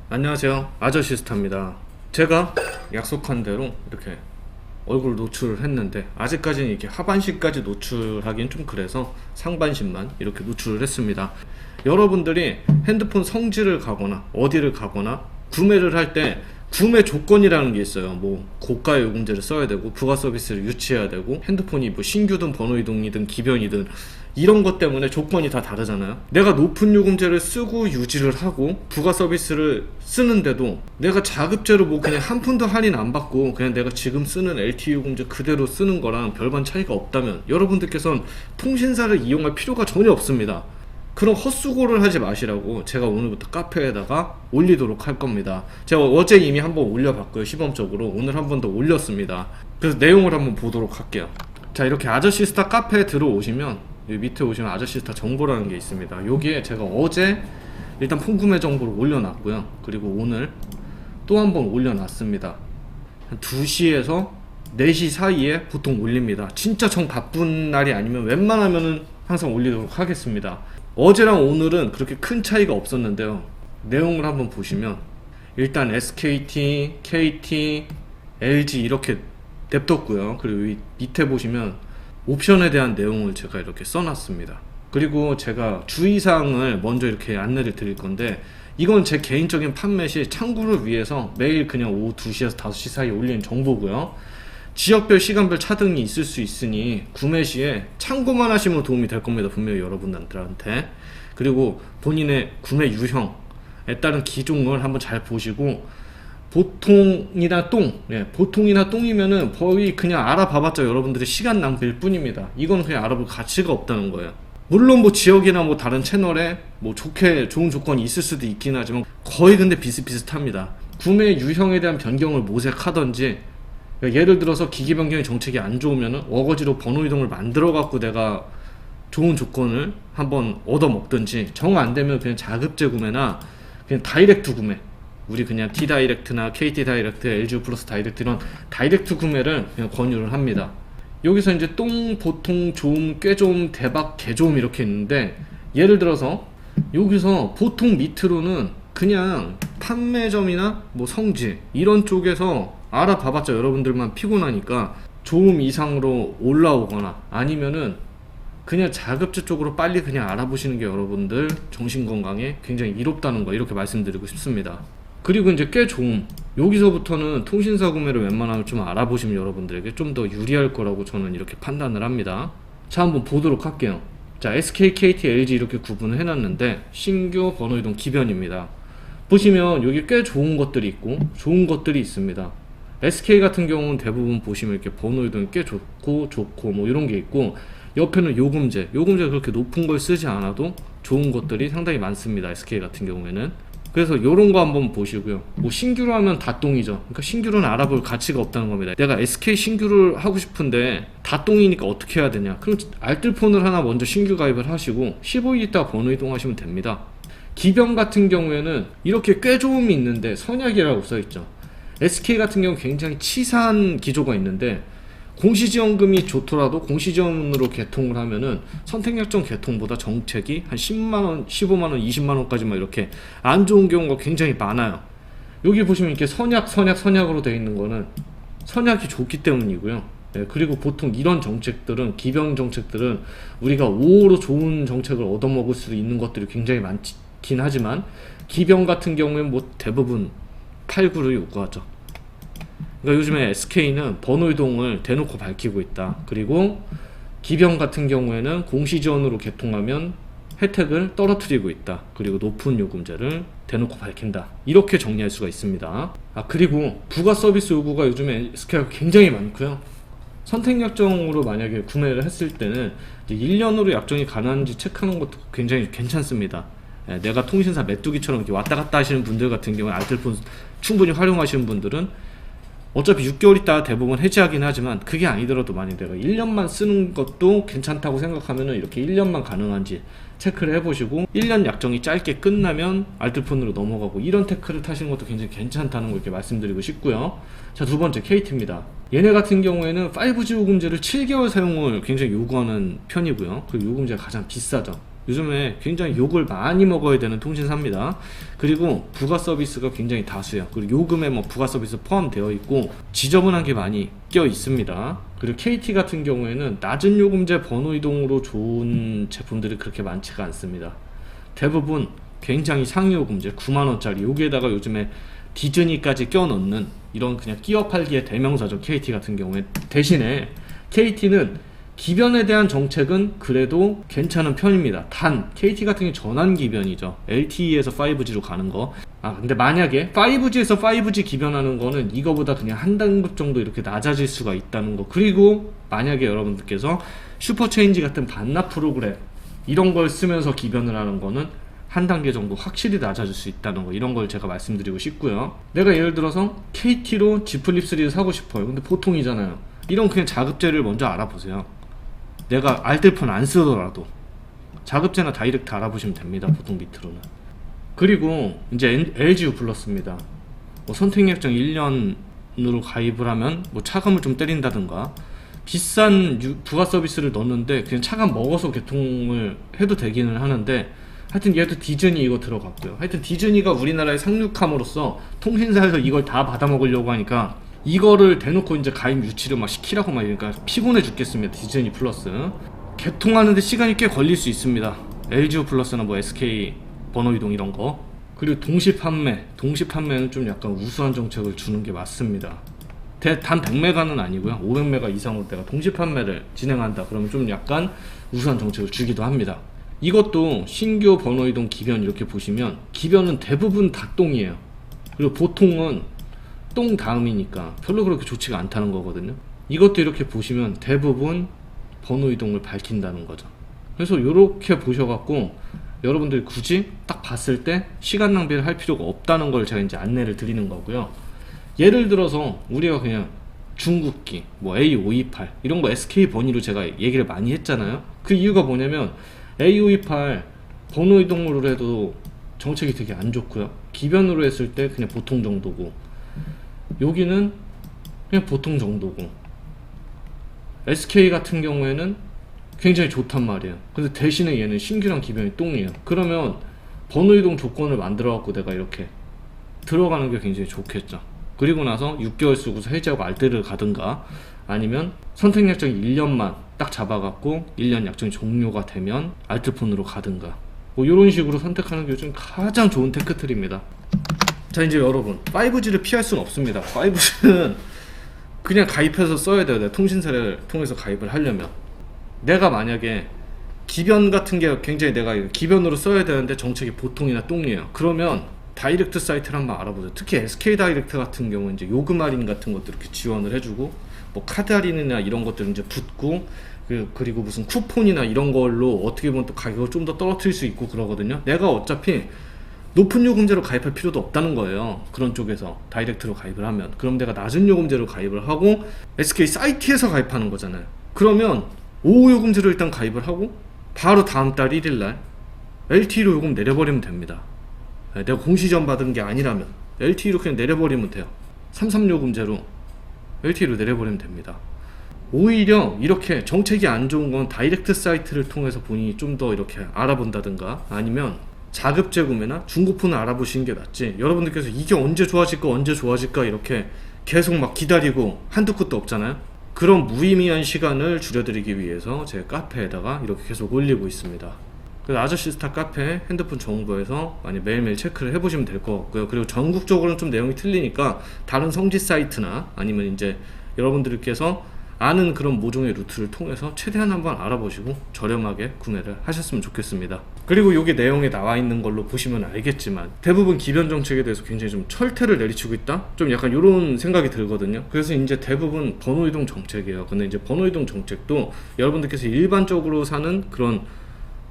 안녕하세요, 아저씨스타입니다. 제가 약속한 대로 이렇게 얼굴 노출을 했는데 아직까지는 이렇게 하반신까지 노출하기엔 좀 그래서 상반신만 이렇게 노출을 했습니다. 여러분들이 핸드폰 성지를 가거나 어디를 가거나 구매를 할 때 구매 조건이라는 게 있어요. 뭐 고가 요금제를 써야 되고 부가 서비스를 유치해야 되고 핸드폰이 뭐 신규든 번호 이동이든 기변이든 이런 것 때문에 조건이 다 다르잖아요. 내가 높은 요금제를 쓰고 유지를 하고 부가 서비스를 쓰는데도 내가 자급제로 뭐 그냥 한 푼도 할인 안 받고 그냥 내가 지금 쓰는 LTE 요금제 그대로 쓰는 거랑 별반 차이가 없다면 여러분들께서는 통신사를 이용할 필요가 전혀 없습니다. 그런 헛수고를 하지 마시라고 제가 오늘부터 카페에다가 올리도록 할 겁니다. 제가 어제 이미 한번 올려봤고요, 시범적으로. 오늘 한 번 더 올렸습니다. 그래서 내용을 한번 보도록 할게요. 자, 이렇게 아저씨스타 카페에 들어오시면 여기 밑에 오시면 아저씨스타 정보라는 게 있습니다. 여기에 제가 어제 일단 폰구매 정보를 올려놨고요, 그리고 오늘 또 한 번 올려놨습니다. 한 2시에서 4시 사이에 보통 올립니다. 진짜 정 바쁜 날이 아니면 웬만하면은 항상 올리도록 하겠습니다. 어제랑 오늘은 그렇게 큰 차이가 없었는데요, 내용을 한번 보시면 일단 SKT, KT, LG 이렇게 냅뒀고요. 그리고 이 밑에 보시면 옵션에 대한 내용을 제가 이렇게 써놨습니다. 그리고 제가 주의사항을 먼저 이렇게 안내를 드릴 건데, 이건 제 개인적인 판매 시 참고를 위해서 매일 그냥 오후 2시에서 5시 사이에 올리는 정보고요. 지역별 시간별 차등이 있을 수 있으니 구매 시에 참고만 하시면 도움이 될 겁니다, 분명히 여러분들한테. 그리고 본인의 구매 유형에 따른 기종을 한번 잘 보시고, 보통이나 보통이나 똥이면은 거의 그냥 알아봐봤자 여러분들의 시간 낭비일 뿐입니다. 이건 그냥 알아볼 가치가 없다는 거예요. 물론 뭐 지역이나 뭐 다른 채널에 뭐 좋은 조건이 있을 수도 있긴 하지만 거의 근데 비슷비슷합니다. 구매 유형에 대한 변경을 모색하던지, 예를 들어서 기기 변경의 정책이 안 좋으면은 어거지로 번호 이동을 만들어 갖고 내가 좋은 조건을 한번 얻어 먹든지, 정 안 되면 그냥 자급제 구매나 그냥 다이렉트 구매, 우리 그냥 T 다이렉트나 KT 다이렉트, LG 플러스 다이렉트 이런 다이렉트 구매를 그냥 권유를 합니다. 여기서 이제 똥, 보통, 좋음, 꽤 좋음, 대박, 개 좋음 이렇게 있는데, 예를 들어서 여기서 보통 밑으로는 그냥 판매점이나 뭐 성지 이런 쪽에서 알아봐봤자 여러분들만 피곤하니까 좋음 이상으로 올라오거나 아니면은 그냥 자급제 쪽으로 빨리 그냥 알아보시는 게 여러분들 정신건강에 굉장히 이롭다는 거, 이렇게 말씀드리고 싶습니다. 그리고 이제 꽤 좋음, 여기서부터는 통신사 구매를 웬만하면 좀 알아보시면 여러분들에게 좀 더 유리할 거라고 저는 이렇게 판단을 합니다. 자, 한번 보도록 할게요. 자, SK, KT, LG 이렇게 구분을 해놨는데 신규 번호 이동 기변입니다. 보시면 여기 꽤 좋은 것들이 있고 좋은 것들이 있습니다. SK 같은 경우는 대부분 보시면 이렇게 번호 이동이 꽤 좋고 뭐 이런 게 있고, 옆에는 요금제 그렇게 높은 걸 쓰지 않아도 좋은 것들이 상당히 많습니다, SK 같은 경우에는. 그래서 요런 거 한번 보시고요. 뭐 신규로 하면 다 똥이죠. 그러니까 신규로는 알아볼 가치가 없다는 겁니다. 내가 SK 신규를 하고 싶은데 다 똥이니까 어떻게 해야 되냐, 그럼 알뜰폰을 하나 먼저 신규 가입을 하시고 15일 있다 번호 이동하시면 됩니다. 기병 같은 경우에는 이렇게 꽤 좋음이 있는데 선약이라고 써있죠. SK 같은 경우 굉장히 치사한 기조가 있는데, 공시지원금이 좋더라도 공시지원으로 개통을 하면은 선택약정 개통보다 정책이 한 10만원, 15만원, 20만원까지만 이렇게 안 좋은 경우가 굉장히 많아요. 여기 보시면 이렇게 선약으로 되어 있는 거는 선약이 좋기 때문이고요. 네, 그리고 보통 이런 정책들은, 기병 정책들은 우리가 5호로 좋은 정책을 얻어먹을 수 있는 것들이 굉장히 많긴 하지만, 기병 같은 경우에는 뭐 대부분 8, 9를 요구하죠. 그러니까 요즘에 SK는 번호 이동을 대놓고 밝히고 있다. 그리고 기병 같은 경우에는 공시지원으로 개통하면 혜택을 떨어뜨리고 있다. 그리고 높은 요금제를 대놓고 밝힌다. 이렇게 정리할 수가 있습니다. 그리고 부가 서비스 요구가 요즘에 SK가 굉장히 많고요. 선택 약정으로 만약에 구매를 했을 때는 이제 1년으로 약정이 가능한지 체크하는 것도 굉장히 괜찮습니다. 내가 통신사 메뚜기처럼 이렇게 왔다 갔다 하시는 분들 같은 경우에 알뜰폰 충분히 활용하시는 분들은 어차피 6개월 있다가 대부분 해지하긴 하지만, 그게 아니더라도 만약 내가 1년만 쓰는 것도 괜찮다고 생각하면 이렇게 1년만 가능한지 체크를 해보시고, 1년 약정이 짧게 끝나면 알뜰폰으로 넘어가고, 이런 테크를 타시는 것도 굉장히 괜찮다는 걸 이렇게 말씀드리고 싶고요. 자, 두 번째 KT입니다. 얘네 같은 경우에는 5G 요금제를 7개월 사용을 굉장히 요구하는 편이고요. 그 요금제가 가장 비싸죠. 요즘에 굉장히 욕을 많이 먹어야 되는 통신사입니다. 그리고 부가 서비스가 굉장히 다수예요. 그리고 요금에 뭐 부가 서비스 포함되어 있고 지저분한 게 많이 껴 있습니다. 그리고 KT 같은 경우에는 낮은 요금제 번호 이동으로 좋은 제품들이 그렇게 많지가 않습니다. 대부분 굉장히 상위 요금제 9만원짜리, 여기에다가 요즘에 디즈니까지 껴 넣는 이런 그냥 끼어 팔기의 대명사죠, KT 같은 경우에. 대신에 KT는 기변에 대한 정책은 그래도 괜찮은 편입니다. 단 KT 같은 게 전환 기변이죠. LTE에서 5G로 가는 거. 근데 만약에 5G에서 5G 기변하는 거는 이거보다 그냥 한 단급 정도 이렇게 낮아질 수가 있다는 거. 그리고 만약에 여러분들께서 슈퍼체인지 같은 반납 프로그램 이런 걸 쓰면서 기변을 하는 거는 한 단계 정도 확실히 낮아질 수 있다는 거, 이런 걸 제가 말씀드리고 싶고요. 내가 예를 들어서 KT로 G 플립3를 사고 싶어요. 근데 보통이잖아요. 이런 그냥 자급제를 먼저 알아보세요. 내가 알뜰폰 안 쓰더라도 자급제나 다이렉트 알아보시면 됩니다. 보통 밑으로는. 그리고 이제 LG U 플러스입니다. 뭐 선택약정 1년으로 가입을 하면 뭐 차감을 좀 때린다든가 비싼 부가 서비스를 넣었는데 그냥 차감 먹어서 개통을 해도 되기는 하는데, 하여튼 얘도 디즈니 이거 들어갔고요. 하여튼 디즈니가 우리나라에 상륙함으로써 통신사에서 이걸 다 받아먹으려고 하니까 이거를 대놓고 이제 가입 유치를 막 시키라고 막 이러니까 피곤해 죽겠습니다. 디즈니 플러스 개통하는데 시간이 꽤 걸릴 수 있습니다. LG U 플러스나 뭐 SK 번호 이동 이런 거. 그리고 동시 판매는 좀 약간 우수한 정책을 주는 게 맞습니다. 단 100메가는 아니고요. 500메가 이상으로 내가 동시 판매를 진행한다 그러면 좀 약간 우수한 정책을 주기도 합니다. 이것도 신규 번호 이동 기변 이렇게 보시면 기변은 대부분 다 똥이에요. 그리고 보통은 똥 다음이니까 별로 그렇게 좋지가 않다는 거거든요. 이것도 이렇게 보시면 대부분 번호 이동을 밝힌다는 거죠. 그래서 이렇게 보셔갖고 여러분들이 굳이 딱 봤을 때 시간 낭비를 할 필요가 없다는 걸 제가 이제 안내를 드리는 거고요. 예를 들어서 우리가 그냥 중국기 뭐 A528 이런 거 SK 번호로 제가 얘기를 많이 했잖아요. 그 이유가 뭐냐면 A528 번호 이동으로 해도 정책이 되게 안 좋고요. 기변으로 했을 때 그냥 보통 정도고, 여기는 그냥 보통 정도고, SK 같은 경우에는 굉장히 좋단 말이에요. 근데 대신에 얘는 신규랑 기변이 똥이에요. 그러면 번호 이동 조건을 만들어 갖고 내가 이렇게 들어가는 게 굉장히 좋겠죠. 그리고 나서 6개월 쓰고서 해지하고 알뜰을 가든가, 아니면 선택 약정이 1년만 딱 잡아갖고 1년 약정이 종료가 되면 알뜰폰으로 가든가, 뭐 이런 식으로 선택하는 게 요즘 가장 좋은 테크트리입니다. 자, 이제 여러분 5G를 피할 수는 없습니다. 5G는 그냥 가입해서 써야 돼요. 내가 통신사를 통해서 가입을 하려면. 내가 만약에 기변 같은 게 굉장히 내가 기변으로 써야 되는데 정책이 보통이나 똥이에요. 그러면 다이렉트 사이트를 한번 알아보세요. 특히 SK 다이렉트 같은 경우는 이제 요금 할인 같은 것도 이렇게 지원을 해주고, 뭐 카드 할인이나 이런 것들 이제 붙고, 그리고 무슨 쿠폰이나 이런 걸로 어떻게 보면 또 가격을 좀 더 떨어뜨릴 수 있고 그러거든요. 내가 어차피 높은 요금제로 가입할 필요도 없다는 거예요. 그런 쪽에서 다이렉트로 가입을 하면. 그럼 내가 낮은 요금제로 가입을 하고 SK 사이트에서 가입하는 거잖아요. 그러면 5 요금제로 일단 가입을 하고 바로 다음 달 1일날 LTE로 요금 내려버리면 됩니다. 내가 공시전 받은 게 아니라면 LTE로 그냥 내려버리면 돼요. 33 요금제로 LTE로 내려버리면 됩니다. 오히려 이렇게 정책이 안 좋은 건 다이렉트 사이트를 통해서 본인이 좀 더 이렇게 알아본다든가, 아니면 자급제 구매나 중고폰을 알아보시는 게 낫지, 여러분들께서 이게 언제 좋아질까 이렇게 계속 막 기다리고 한두 끝도 없잖아요. 그런 무의미한 시간을 줄여드리기 위해서 제 카페에다가 이렇게 계속 올리고 있습니다. 그래서 아저씨스타 카페 핸드폰 정보에서 많이 매일매일 체크를 해보시면 될 것 같고요. 그리고 전국적으로는 좀 내용이 틀리니까 다른 성지 사이트나 아니면 이제 여러분들께서 아는 그런 모종의 루트를 통해서 최대한 한번 알아보시고 저렴하게 구매를 하셨으면 좋겠습니다. 그리고 여기 내용에 나와 있는 걸로 보시면 알겠지만 대부분 기변 정책에 대해서 굉장히 좀 철퇴를 내리치고 있다? 좀 약간 이런 생각이 들거든요. 그래서 이제 대부분 번호 이동 정책이에요. 근데 이제 번호 이동 정책도 여러분들께서 일반적으로 사는 그런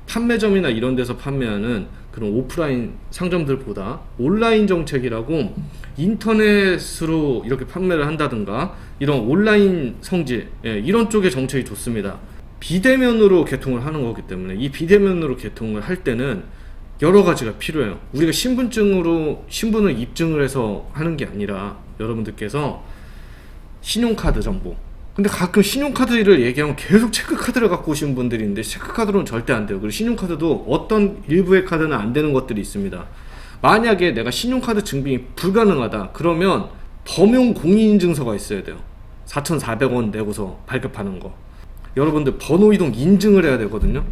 판매점이나 이런 데서 판매하는 그런 오프라인 상점들보다 온라인 정책이라고 인터넷으로 이렇게 판매를 한다든가 이런 온라인 성질, 이런 쪽의 정책이 좋습니다. 비대면으로 개통을 하는 거기 때문에 이 비대면으로 개통을 할 때는 여러 가지가 필요해요. 우리가 신분을 입증을 해서 하는 게 아니라 여러분들께서 신용카드 정보, 근데 가끔 신용카드를 얘기하면 계속 체크카드를 갖고 오시는 분들이 있는데 체크카드로는 절대 안 돼요. 그리고 신용카드도 어떤 일부의 카드는 안 되는 것들이 있습니다. 만약에 내가 신용카드 증빙이 불가능하다 그러면 범용 공인인증서가 있어야 돼요. 4,400원 내고서 발급하는 거. 여러분들 번호 이동 인증을 해야 되거든요.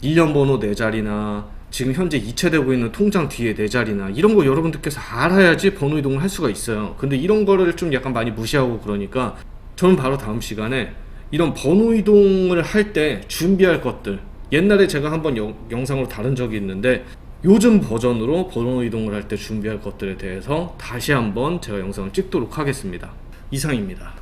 1년 번호 4자리나 지금 현재 이체되고 있는 통장 뒤에 4자리나 이런 거 여러분들께서 알아야지 번호 이동을 할 수가 있어요. 근데 이런 거를 좀 약간 많이 무시하고 그러니까 저는 바로 다음 시간에 이런 번호 이동을 할 때 준비할 것들, 옛날에 제가 한번 영상으로 다룬 적이 있는데 요즘 버전으로 번호 이동을 할 때 준비할 것들에 대해서 다시 한번 제가 영상을 찍도록 하겠습니다. 이상입니다.